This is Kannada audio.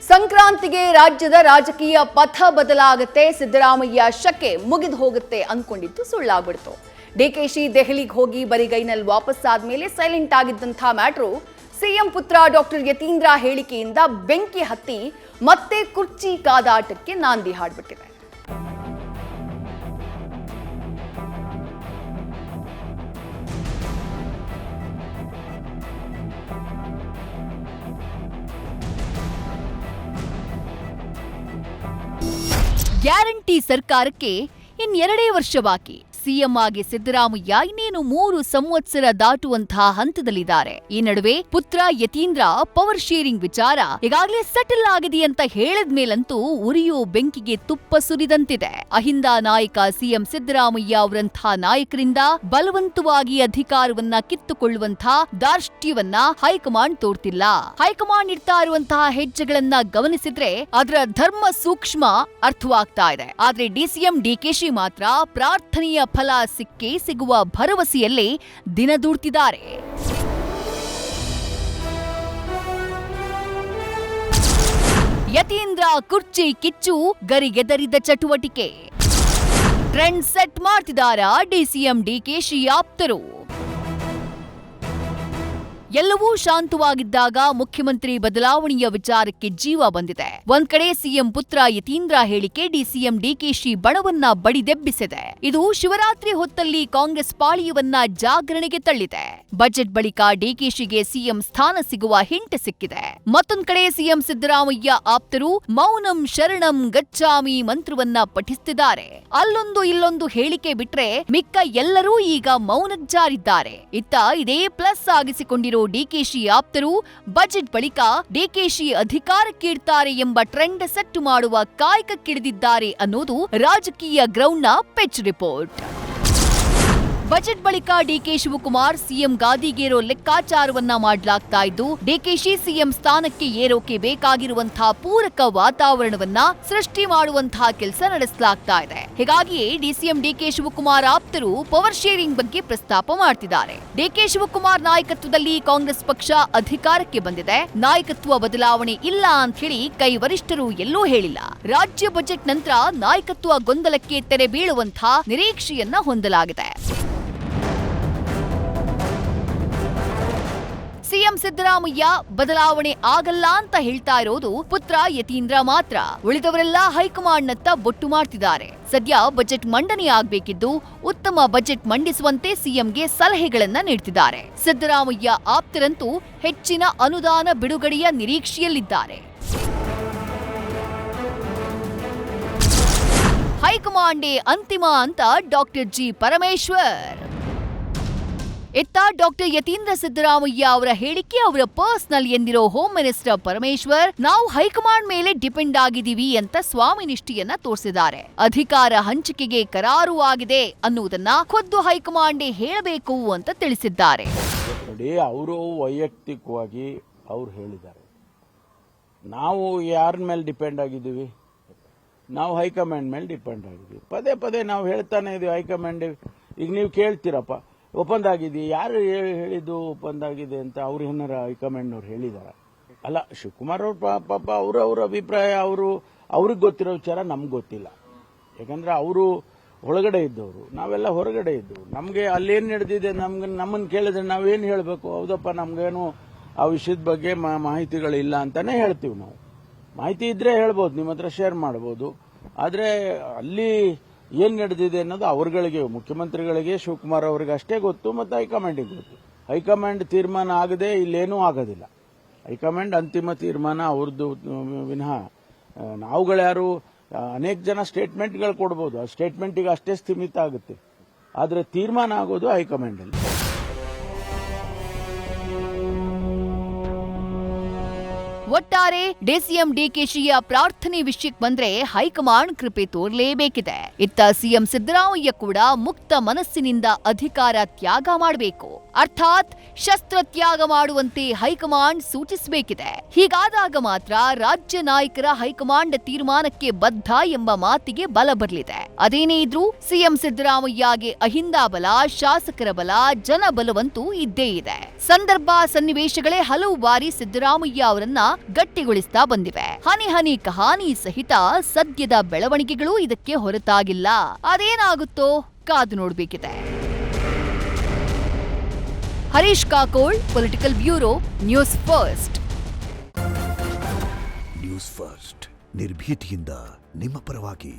ಸಂಕ್ರಾಂತಿಗೆ ರಾಜ್ಯದ ರಾಜಕೀಯ ಪಥ ಬದಲಾಗುತ್ತೆ. ಸಿದ್ದರಾಮಯ್ಯ ಶಕೆ ಮುಗಿದು ಹೋಗುತ್ತೆ ಅನ್ಕೊಂಡಿದ್ದು ಸುಳ್ಳಾಗ್ಬಿಡ್ತು. ಡಿಕೆಶಿ ದೆಹಲಿಗೆ ಹೋಗಿ ಬರಿಗೈನಲ್ಲಿ ವಾಪಸ್ ಆದ್ಮೇಲೆ ಸೈಲೆಂಟ್ ಆಗಿದ್ದಂಥ ಮ್ಯಾಟ್ರು ಸಿಎಂ ಪುತ್ರ ಡಾಕ್ಟರ್ ಯತೀಂದ್ರ ಹೇಳಿಕೆಯಿಂದ ಬೆಂಕಿ ಹತ್ತಿ ಮತ್ತೆ ಕುರ್ಚಿ ಕಾದಾಟಕ್ಕೆ ನಾಂದಿ ಹಾಡ್ಬಿಟ್ಟಿದೆ. ಗ್ಯಾರಂಟಿ ಸರ್ಕಾರಕ್ಕೆ ಇನ್ನೆರಡೇ ವರ್ಷ ಬಾಕಿ. ಸಿಎಂ ಆಗಿ ಸಿದ್ದರಾಮಯ್ಯ ಇನ್ನೇನು 3 ಸಂವತ್ಸರ ದಾಟುವಂತಹ ಹಂತದಲ್ಲಿದ್ದಾರೆ. ಈ ನಡುವೆ ಪುತ್ರ ಯತೀಂದ್ರ ಪವರ್ ಶೇರಿಂಗ್ ವಿಚಾರ ಈಗಾಗಲೇ ಸೆಟಲ್ ಆಗಿದೆ ಅಂತ ಹೇಳಿದ್ಮೇಲಂತೂ ಉರಿಯೋ ಬೆಂಕಿಗೆ ತುಪ್ಪ ಸುರಿದಂತಿದೆ. ಅಹಿಂದ ನಾಯಕ ಸಿಎಂ ಸಿದ್ದರಾಮಯ್ಯ ಅವರಂತಹ ನಾಯಕರಿಂದ ಬಲವಂತವಾಗಿ ಅಧಿಕಾರವನ್ನ ಕಿತ್ತುಕೊಳ್ಳುವಂತಹ ದಾರ್ಷ್ಟ್ಯವನ್ನ ಹೈಕಮಾಂಡ್ ತೋರ್ತಿಲ್ಲ. ಹೈಕಮಾಂಡ್ ಇಡ್ತಾ ಇರುವಂತಹ ಹೆಜ್ಜೆಗಳನ್ನ ಗಮನಿಸಿದ್ರೆ ಅದರ ಧರ್ಮ ಸೂಕ್ಷ್ಮ ಅರ್ಥವಾಗ್ತಾ ಇದೆ. ಆದ್ರೆ ಡಿಸಿಎಂ ಡಿಕೆಶಿ ಮಾತ್ರ ಪ್ರಾರ್ಥನೆಯ ಫಲ ಸಿಕ್ಕೇ ಸಿಗುವ ಭರವಸೆಯಲ್ಲೇ ದಿನ ದೂಡ್ತಿದ್ದಾರೆ. ಯತೀಂದ್ರ ಕುರ್ಚಿ ಕಿಚ್ಚು ಗರಿಗೆದರಿದ ಚಟುವಟಿಕೆ. ಟ್ರೆಂಡ್ ಸೆಟ್ ಮಾಡ್ತಿದ್ದಾರಾ ಡಿಸಿಎಂ ಡಿಕೆಶಿ ಆಪ್ತರು? ಎಲ್ಲವೂ ಶಾಂತವಾಗಿದ್ದಾಗ ಮುಖ್ಯಮಂತ್ರಿ ಬದಲಾವಣೆಯ ವಿಚಾರಕ್ಕೆ ಜೀವ ಬಂದಿದೆ. ಒಂದ್ ಕಡೆ ಸಿಎಂ ಪುತ್ರ ಯತೀಂದ್ರ ಹೇಳಿಕೆ ಡಿಸಿಎಂ ಡಿಕೆಶಿ ಬಣವನ್ನ ಬಡಿದೆಬ್ಬಿಸಿದೆ. ಇದು ಶಿವರಾತ್ರಿ ಹೊತ್ತಲ್ಲಿ ಕಾಂಗ್ರೆಸ್ ಪಾಳಿಯವನ್ನ ಜಾಗರಣೆಗೆ ತಳ್ಳಿದೆ. ಬಜೆಟ್ ಬಳಿಕ ಡಿಕೆಶಿಗೆ ಸಿಎಂ ಸ್ಥಾನ ಸಿಗುವ ಹಿಂಟ್ ಸಿಕ್ಕಿದೆ. ಮತ್ತೊಂದ್ ಕಡೆ ಸಿಎಂ ಸಿದ್ದರಾಮಯ್ಯ ಆಪ್ತರು ಮೌನಂ ಶರಣಂ ಗಚ್ಚಾಮಿ ಮಂತ್ರವನ್ನ ಪಠಿಸುತ್ತಿದ್ದಾರೆ. ಅಲ್ಲೊಂದು ಇಲ್ಲೊಂದು ಹೇಳಿಕೆ ಬಿಟ್ರೆ ಮಿಕ್ಕ ಎಲ್ಲರೂ ಈಗ ಮೌನಕ್ಕೆ ಜಾರಿದ್ದಾರೆ. ಇತ್ತ ಇದೇ ಪ್ಲಸ್ ಆಗಿಸಿಕೊಂಡಿರೋ ಡಿಕೆಶಿ ಆಪ್ತರು ಬಜೆಟ್ ಬಳಿಕ ಡಿಕೆಶಿ ಅಧಿಕಾರಕ್ಕಿಡ್ತಾರೆ ಎಂಬ ಟ್ರೆಂಡ್ ಸೆಟ್ ಮಾಡುವ ಕಾಯಕಕ್ಕಿಳಿದಿದ್ದಾರೆ ಅನ್ನೋದು ರಾಜಕೀಯ ಗ್ರೌಂಡ್ನ ಪಿಚ್ ರಿಪೋರ್ಟ್. ಬಜೆಟ್ ಬಳಿಕ ಡಿಕೆ ಶಿವಕುಮಾರ್ ಸಿಎಂ ಗಾದಿಗೇರೋ ಲೆಕ್ಕಾಚಾರವನ್ನ ಮಾಡಲಾಗ್ತಾ ಇದ್ದು, ಡಿಕೆಶಿ ಸಿಎಂ ಸ್ಥಾನಕ್ಕೆ ಏರೋಕೆ ಬೇಕಾಗಿರುವಂತಹ ಪೂರಕ ವಾತಾವರಣವನ್ನ ಸೃಷ್ಟಿ ಮಾಡುವಂತಹ ಕೆಲಸ ನಡೆಸಲಾಗ್ತಾ ಇದೆ. ಹೀಗಾಗಿಯೇ ಡಿಸಿಎಂ ಡಿಕೆ ಶಿವಕುಮಾರ್ ಆಪ್ತರು ಪವರ್ ಶೇರಿಂಗ್ ಬಗ್ಗೆ ಪ್ರಸ್ತಾಪ ಮಾಡ್ತಿದ್ದಾರೆ. ಡಿಕೆ ಶಿವಕುಮಾರ್ ನಾಯಕತ್ವದಲ್ಲಿ ಕಾಂಗ್ರೆಸ್ ಪಕ್ಷ ಅಧಿಕಾರಕ್ಕೆ ಬಂದಿದೆ. ನಾಯಕತ್ವ ಬದಲಾವಣೆ ಇಲ್ಲ ಅಂತ ಹೇಳಿ ಕೈ ವರಿಷ್ಠರು ಎಲ್ಲೂ ಹೇಳಿಲ್ಲ. ರಾಜ್ಯ ಬಜೆಟ್ ನಂತರ ನಾಯಕತ್ವ ಗೊಂದಲಕ್ಕೆ ತೆರೆ ಬೀಳುವಂತಹ ನಿರೀಕ್ಷೆಯನ್ನ ಹೊಂದಲಾಗಿದೆ. ಸಿಎಂ ಸಿದ್ದರಾಮಯ್ಯ ಬದಲಾವಣೆ ಆಗಲ್ಲ ಅಂತ ಹೇಳ್ತಾ ಇರೋದು ಪುತ್ರ ಯತೀಂದ್ರ ಮಾತ್ರ. ಉಳಿದವರೆಲ್ಲ ಹೈಕಮಾಂಡ್ನತ್ತ ಬೊಟ್ಟು ಮಾಡ್ತಿದ್ದಾರೆ. ಸದ್ಯ ಬಜೆಟ್ ಮಂಡನೆ ಆಗ್ಬೇಕಿದ್ದು ಉತ್ತಮ ಬಜೆಟ್ ಮಂಡಿಸುವಂತೆ ಸಿಎಂಗೆ ಸಲಹೆಗಳನ್ನ ನೀಡ್ತಿದ್ದಾರೆ. ಸಿದ್ದರಾಮಯ್ಯ ಆಪ್ತರಂತೂ ಹೆಚ್ಚಿನ ಅನುದಾನ ಬಿಡುಗಡೆಯ ನಿರೀಕ್ಷೆಯಲ್ಲಿದ್ದಾರೆ. ಹೈಕಮಾಂಡೇ ಅಂತಿಮ ಅಂತ ಡಾಕ್ಟರ್ ಜಿ ಪರಮೇಶ್ವರ್. ಇತ್ತ ಡಾಕ್ಟರ್ ಯತೀಂದ್ರ ಸಿದ್ದರಾಮಯ್ಯ ಅವರ ಹೇಳಿಕೆ ಅವರ ಪರ್ಸನಲ್ ಎಂದಿರೋ ಹೋಮ್ ಮಿನಿಸ್ಟರ್ ಪರಮೇಶ್ವರ್ ನಾವು ಹೈಕಮಾಂಡ್ ಮೇಲೆ ಡಿಪೆಂಡ್ ಆಗಿದ್ದೀವಿ ಅಂತ ಸ್ವಾಮಿ ನಿಷ್ಠೆಯನ್ನ ತೋರಿಸಿದ್ದಾರೆ. ಅಧಿಕಾರ ಹಂಚಿಕೆಗೆ ಕರಾರು ಆಗಿದೆ ಅನ್ನುವುದನ್ನ ಖುದ್ದು ಹೈಕಮಾಂಡೇ ಹೇಳಬೇಕು ಅಂತ ತಿಳಿಸಿದ್ದಾರೆ. ನೋಡಿ, ಅವರು ವೈಯಕ್ತಿಕವಾಗಿ ಅವ್ರು ಹೇಳಿದ್ದಾರೆ, ನಾವು ಯಾರ ಮೇಲೆ ಡಿಪೆಂಡ್ ಆಗಿದ್ದೀವಿ? ನಾವು ಹೈಕಮಾಂಡ್ ಮೇಲೆ ಡಿಪೆಂಡ್ ಆಗಿದ್ದೀವಿ. ಪದೇ ಪದೇ ನಾವು ಹೇಳ್ತಾನೆ ಇದೀವಿ ಹೈಕಮಾಂಡ್. ಈಗ ನೀವು ಕೇಳ್ತೀರಪ್ಪ ಒಪ್ಪಂದ ಆಗಿದೆ, ಯಾರು ಹೇಳಿದ್ದು ಒಪ್ಪಂದ ಆಗಿದೆ ಅಂತ? ಅವ್ರು ಏನಾರ ಹೈಕಮಾಂಡ್ನವ್ರು ಹೇಳಿದಾರ? ಅಲ್ಲ, ಶಿವಕುಮಾರ್ ಅವ್ರ ಪಾಪ ಅವ್ರ ಅಭಿಪ್ರಾಯ, ಅವ್ರಿಗೆ ಗೊತ್ತಿರೋ ವಿಚಾರ ನಮ್ಗೆ ಗೊತ್ತಿಲ್ಲ. ಯಾಕಂದ್ರೆ ಅವರು ಒಳಗಡೆ ಇದ್ದವರು, ನಾವೆಲ್ಲ ಹೊರಗಡೆ ಇದ್ದವು. ನಮಗೆ ಅಲ್ಲೇನು ನಡೆದಿದೆ ನಮ್ಮನ್ನು ಕೇಳಿದ್ರೆ ನಾವೇನು ಹೇಳಬೇಕು? ಹೌದಪ್ಪ, ನಮ್ಗೇನು ಆ ವಿಷಯದ ಬಗ್ಗೆ ಮಾಹಿತಿಗಳಿಲ್ಲ ಅಂತಾನೆ ಹೇಳ್ತೀವಿ. ನಾವು ಮಾಹಿತಿ ಇದ್ರೆ ಹೇಳ್ಬೋದು, ನಿಮ್ಮ ಹತ್ರ ಶೇರ್ ಮಾಡ್ಬೋದು. ಆದರೆ ಅಲ್ಲಿ ಏನ್ ನಡೆದಿದೆ ಅನ್ನೋದು ಅವರುಗಳಿಗೆ, ಮುಖ್ಯಮಂತ್ರಿಗಳಿಗೆ, ಶಿವಕುಮಾರ್ ಅವರಿಗೆ ಅಷ್ಟೇ ಗೊತ್ತು, ಮತ್ತು ಹೈಕಮಾಂಡಿಗೆ ಗೊತ್ತು. ಹೈಕಮಾಂಡ್ ತೀರ್ಮಾನ ಆಗದೆ ಇಲ್ಲೇನೂ ಆಗೋದಿಲ್ಲ. ಹೈಕಮಾಂಡ್ ಅಂತಿಮ ತೀರ್ಮಾನ ಅವ್ರದ್ದು ವಿನಃ ನಾವುಗಳ್ಯಾರು ಅನೇಕ ಜನ ಸ್ಟೇಟ್ಮೆಂಟ್ಗಳು ಕೊಡ್ಬೋದು, ಆ ಸ್ಟೇಟ್ಮೆಂಟಿಗೆ ಅಷ್ಟೇ ಸೀಮಿತ ಆಗುತ್ತೆ. ಆದರೆ ತೀರ್ಮಾನ ಆಗೋದು ಹೈಕಮಾಂಡಲ್ಲಿ. ಒಟ್ಟಾರೆ ಡಿಸಿಎಂ ಡಿಕೆಶಿಯ ಪ್ರಾರ್ಥನೆ ವಿಷಯಕ್ಕೆ ಬಂದ್ರೆ ಹೈಕಮಾಂಡ್ ಕೃಪೆ ತೋರ್ಲೇಬೇಕಿದೆ. ಇತ್ತ ಸಿಎಂ ಸಿದ್ದರಾಮಯ್ಯ ಕೂಡ ಮುಕ್ತ ಮನಸ್ಸಿನಿಂದ ಅಧಿಕಾರ ತ್ಯಾಗ ಮಾಡಬೇಕು. ಅರ್ಥಾತ್ ಶಸ್ತ್ರತ್ಯಾಗ ಮಾಡುವಂತೆ ಹೈಕಮಾಂಡ್ ಸೂಚಿಸಬೇಕಿದೆ. ಹೀಗಾದಾಗ ಮಾತ್ರ ರಾಜ್ಯ ನಾಯಕರ ಹೈಕಮಾಂಡ್ ತೀರ್ಮಾನಕ್ಕೆ ಬದ್ಧ ಎಂಬ ಮಾತಿಗೆ ಬಲ ಬರಲಿದೆ. ಅದೇನೇ ಇದ್ರೂ ಸಿಎಂ ಸಿದ್ದರಾಮಯ್ಯಗೆ ಅಹಿಂದ ಬಲ, ಶಾಸಕರ ಬಲ, ಜನಬಲವಂತೂ ಇದ್ದೇ ಇದೆ. ಸಂದರ್ಭ ಸನ್ನಿವೇಶಗಳೇ ಹಲವು ಬಾರಿ ಸಿದ್ದರಾಮಯ್ಯ ಅವರನ್ನ ಗಟ್ಟಿಗೊಳಿಸ್ತಾ ಬಂದಿವೆ. ಹನಿ ಹನಿ ಕಹಾನಿ ಸಹಿತ ಸದ್ಯದ ಬೆಳವಣಿಗೆಗಳು ಇದಕ್ಕೆ ಹೊರತಾಗಿಲ್ಲ. ಅದೇನಾಗುತ್ತೋ ಕಾದು ನೋಡಬೇಕಿದೆ. Harish Kakol, political bureau, news first. News first ನಿರ್ಭೀತಿಯಿಂದ ನಿಮ್ಮ ಪರವಾಗಿ.